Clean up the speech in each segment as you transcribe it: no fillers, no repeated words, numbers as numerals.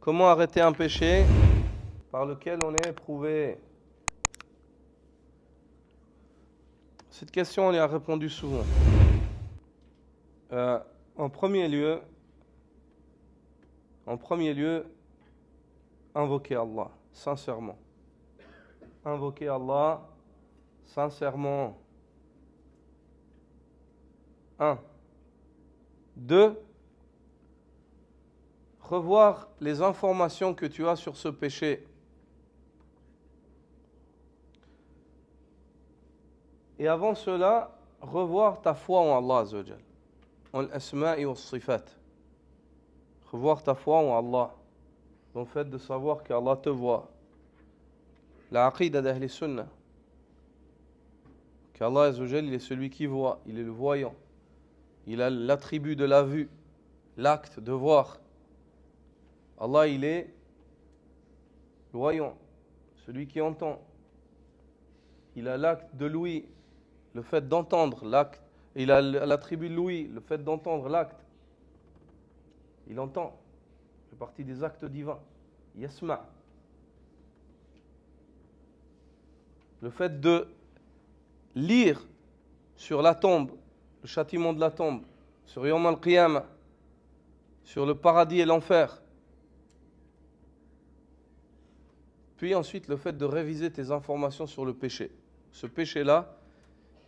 Comment arrêter un péché par lequel on est éprouvé? Cette question, on y a répondu souvent. Euh, en premier lieu, invoquer Allah, sincèrement. Invoquer Allah, sincèrement. 1. 2. Revoir les informations que tu as sur ce péché. Et avant cela, revoir ta foi en Allah Azza wa Jal, en l'asma'i wa sifat. Revoir ta foi en Allah, dans le fait de savoir qu'Allah te voit. La aqidah d'Ahl Sunnah, qu'Allah Azza wa Jal, il est celui qui voit, il est le voyant. Il a l'attribut de la vue, l'acte de voir. Allah, il est le voyant, celui qui entend. Il a l'acte de l'ouïe, le fait d'entendre l'acte. Il a l'attribut de l'ouïe, le fait d'entendre l'acte. Il entend. C'est partie des actes divins. Yasma. Le fait de lire sur la tombe, le châtiment de la tombe, sur Yawm al-Qiyamah, sur le paradis et l'enfer. Puis ensuite, le fait de réviser tes informations sur le péché. Ce péché-là,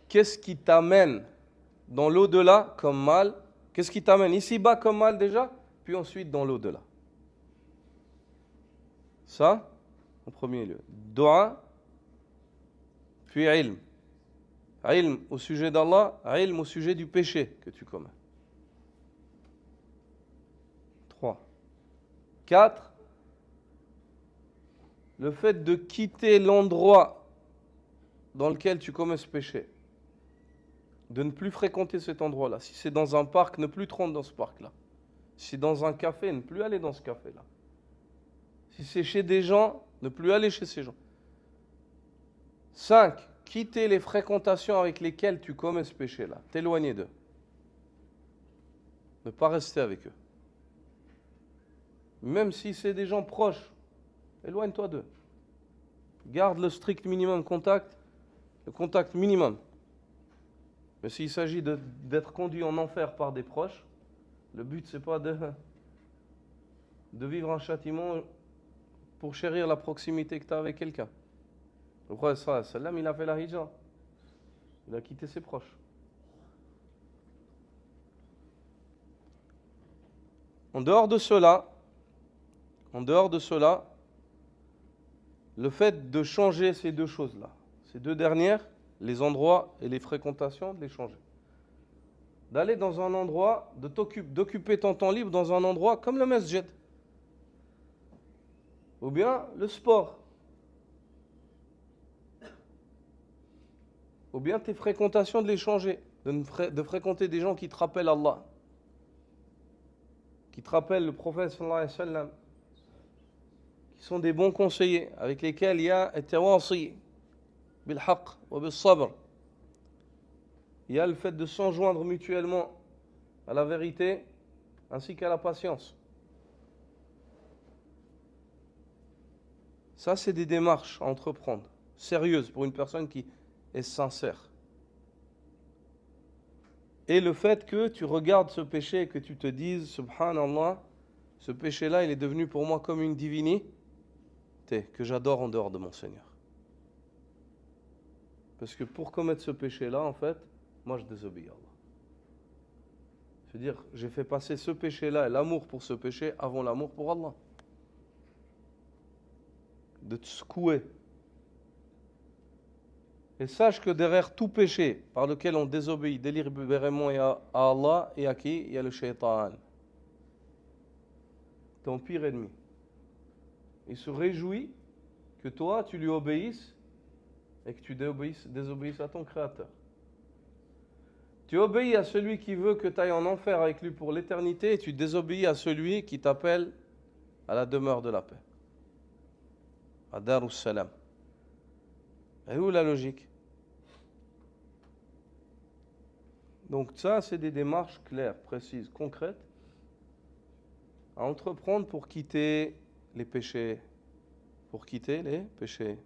qu'est-ce qui t'amène dans l'au-delà comme mal? Qu'est-ce qui t'amène ici-bas comme mal déjà? Puis ensuite dans l'au-delà. Ça, en premier lieu. Dua, puis ilm. Ilm au sujet d'Allah, ilm au sujet du péché que tu commets. 3. 4. Le fait de quitter l'endroit dans lequel tu commets ce péché. De ne plus fréquenter cet endroit-là. Si c'est dans un parc, ne plus te rendre dans ce parc-là. Si c'est dans un café, ne plus aller dans ce café-là. Si c'est chez des gens, ne plus aller chez ces gens. 5. Quitter les fréquentations avec lesquelles tu commets ce péché-là. T'éloigner d'eux. Ne pas rester avec eux. Même si c'est des gens proches, éloigne-toi d'eux. Garde le strict minimum contact, le contact minimum. Mais s'il s'agit d'être conduit en enfer par des proches, le but c'est pas de vivre un châtiment pour chérir la proximité que tu as avec quelqu'un. Le prophète sallallahu alayhi wa sallam, il a fait la hijra. Il a quitté ses proches. En dehors de cela, le fait de changer ces deux choses-là, ces deux dernières, les endroits et les fréquentations, de les changer. D'aller dans un endroit, d'occuper ton temps libre dans un endroit comme le masjid. Ou bien le sport. Ou bien tes fréquentations de les changer. De fréquenter des gens qui te rappellent Allah. Qui te rappellent le prophète sallallahu alayhi wa sallam. Qui sont des bons conseillers, avec lesquels il y a at-tawasi bil haqq wa bil sabr. Il y a le fait de s'enjoindre mutuellement à la vérité ainsi qu'à la patience. Ça, c'est des démarches à entreprendre, sérieuses pour une personne qui est sincère. Et le fait que tu regardes ce péché et que tu te dises, subhanallah, ce péché-là, il est devenu pour moi comme une divinité que j'adore en dehors de mon Seigneur. Parce que pour commettre ce péché-là, en fait, moi je désobéis à Allah. C'est-à-dire, j'ai fait passer ce péché-là et l'amour pour ce péché avant l'amour pour Allah. De te secouer. Et sache que derrière tout péché par lequel on désobéit délibérément à Allah et à qui? Il y a le shaitan. Ton pire ennemi. Il se réjouit que toi, tu lui obéisses et que tu désobéisses à ton Créateur. Tu obéis à celui qui veut que tu ailles en enfer avec lui pour l'éternité et tu désobéis à celui qui t'appelle à la demeure de la paix. À Darus Salam. Et où la logique? Donc ça, c'est des démarches claires, précises, concrètes à entreprendre pour quitter les péchés, pour quitter les péchés.